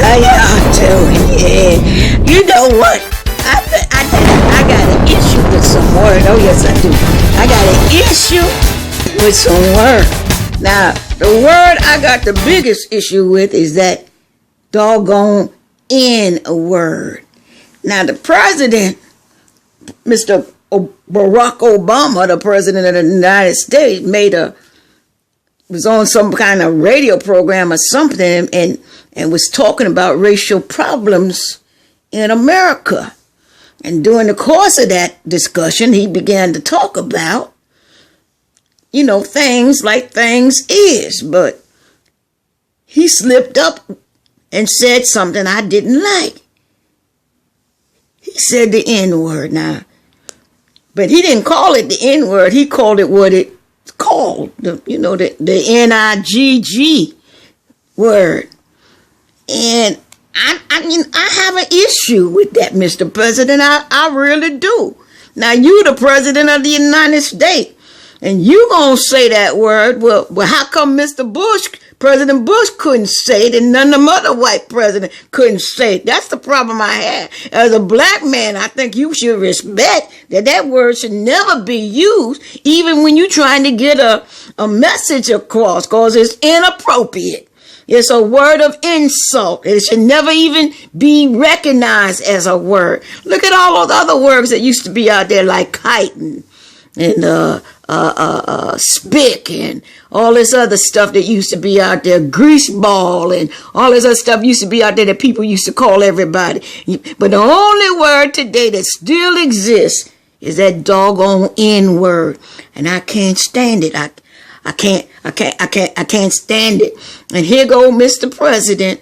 How y'all doing? Yeah. You know what? I got an issue with some word. Oh yes, I do. I got an issue with some word. Now, the word I got the biggest issue with is that doggone N word. Now, the president, Mr. Barack Obama, the president of the United States, was on some kind of radio program or something and was talking about racial problems in America. And during the course of that discussion, he began to talk about, things like things is. But he slipped up and said something I didn't like. He said the N-word now. But he didn't call it the N-word. He called it what it's called, the N-I-G-G word. And I have an issue with that, Mr. President. I really do. Now, you the president of the United States, and you gonna say that word. Well, how come President Bush couldn't say it, and none of the other white presidents couldn't say it? That's the problem I had. As a black man, I think you should respect that word should never be used, even when you're trying to get a message across, because it's inappropriate. It's a word of insult. It should never even be recognized as a word. Look at all those other words that used to be out there, like chitin and spick and all this other stuff that used to be out there, grease ball and all this other stuff used to be out there that people used to call everybody. But the only word today that still exists is that doggone N word. And I can't stand it. I can't stand it. And here go Mr. President.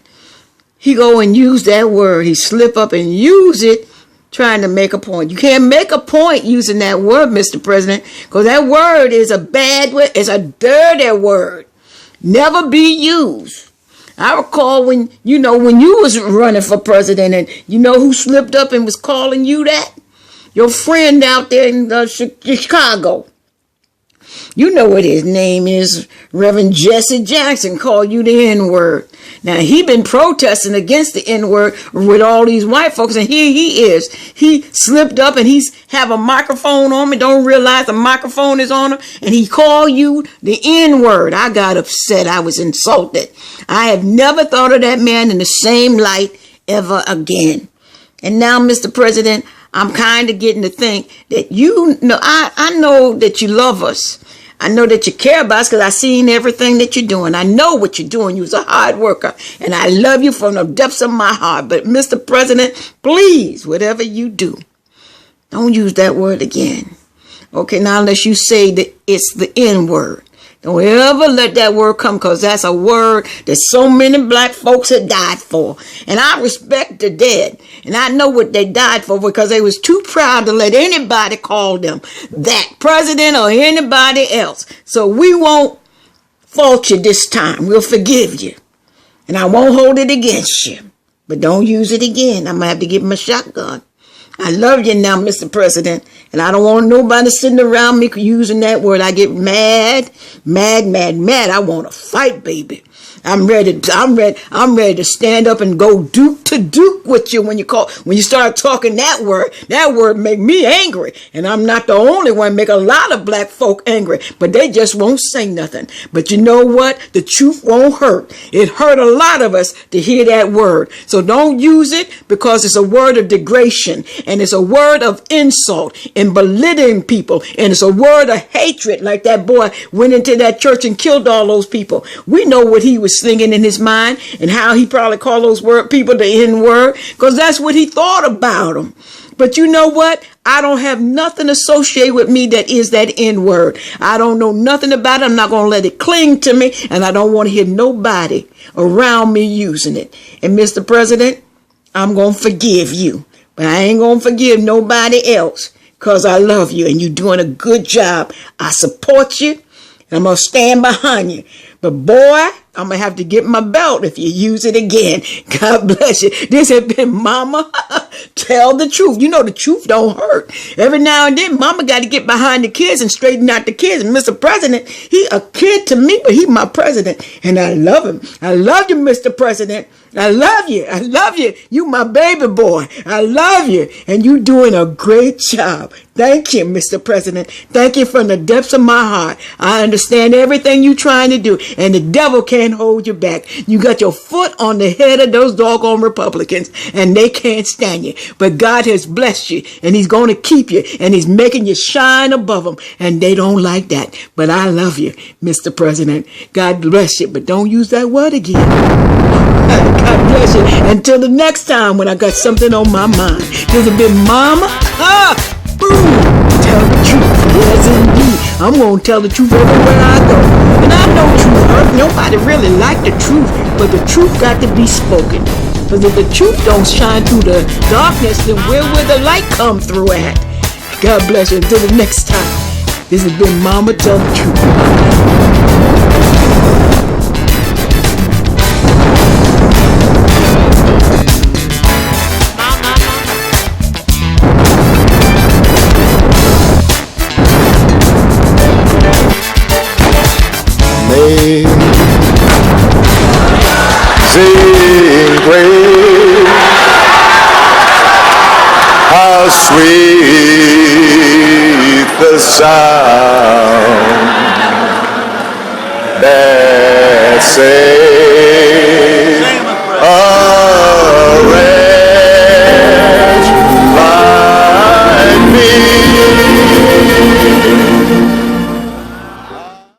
He go and use that word. He slip up and use it trying to make a point. You can't make a point using that word, Mr. President, because that word is a bad word. It's a dirty word. Never be used. I recall when you was running for president and who slipped up and was calling you that? Your friend out there in Chicago. You know what his name is. Reverend Jesse Jackson called you the N-word. Now, he been protesting against the N-word with all these white folks, and here he is. He slipped up and he's have a microphone on him, don't realize the microphone is on him, and he called you the N-word. I got upset. I was insulted. I have never thought of that man in the same light ever again. And now, Mr. President, I'm kind of getting to think that I know that you love us. I know that you care about us because I seen everything that you're doing. I know what you're doing. You're a hard worker. And I love you from the depths of my heart. But Mr. President, please, whatever you do, don't use that word again. Okay, now unless you say that it's the N word. Don't ever let that word come, because that's a word that so many black folks have died for. And I respect the dead. And I know what they died for, because they was too proud to let anybody call them that president or anybody else. So we won't fault you this time. We'll forgive you. And I won't hold it against you. But don't use it again. I'm going to have to give him a shotgun. I love you now, Mr. President, and I don't want nobody sitting around me using that word. I get mad. I want to fight, baby. I'm ready to stand up and go duke to duke with you when you start talking that word. That word make me angry. And I'm not the only one, make a lot of black folk angry, but they just won't say nothing. But you know what? The truth won't hurt. It hurt a lot of us to hear that word. So don't use it, because it's a word of degradation, and it's a word of insult and belittling people, and it's a word of hatred, like that boy went into that church and killed all those people. We know what he was thinking in his mind, and how he probably called those people the N-word, because that's what he thought about them. But you know what? I don't have nothing associated with me that is that N-word. I don't know nothing about it. I'm not going to let it cling to me, and I don't want to hear nobody around me using it. And Mr. President, I'm going to forgive you, but I ain't going to forgive nobody else, because I love you and you're doing a good job. I support you, and I'm going to stand behind you. But boy, I'm going to have to get my belt if you use it again. God bless you. This has been Mama. Tell the truth. You know the truth don't hurt. Every now and then, Mama got to get behind the kids and straighten out the kids. And Mr. President, he a kid to me, but he my president. And I love him. I love you, Mr. President. I love you. I love you. You my baby boy. I love you. And you doing a great job. Thank you, Mr. President. Thank you from the depths of my heart. I understand everything you're trying to do, and the devil can't hold you back. You got your foot on the head of those doggone Republicans, and they can't stand you. But God has blessed you, and he's going to keep you, and he's making you shine above them, and they don't like that. But I love you, Mr. President. God bless you, but don't use that word again. God bless you. Until the next time when I got something on my mind. This has been Mama. Tell the truth. Yes, indeed. I'm going to tell the truth everywhere I go. And I know truth hurt. Nobody really like the truth, but the truth got to be spoken. Because if the truth don't shine through the darkness, then where will the light come through at? God bless you. Until the next time. This has been Mama Tell the Truth. Sing praise, how sweet the sound that saves.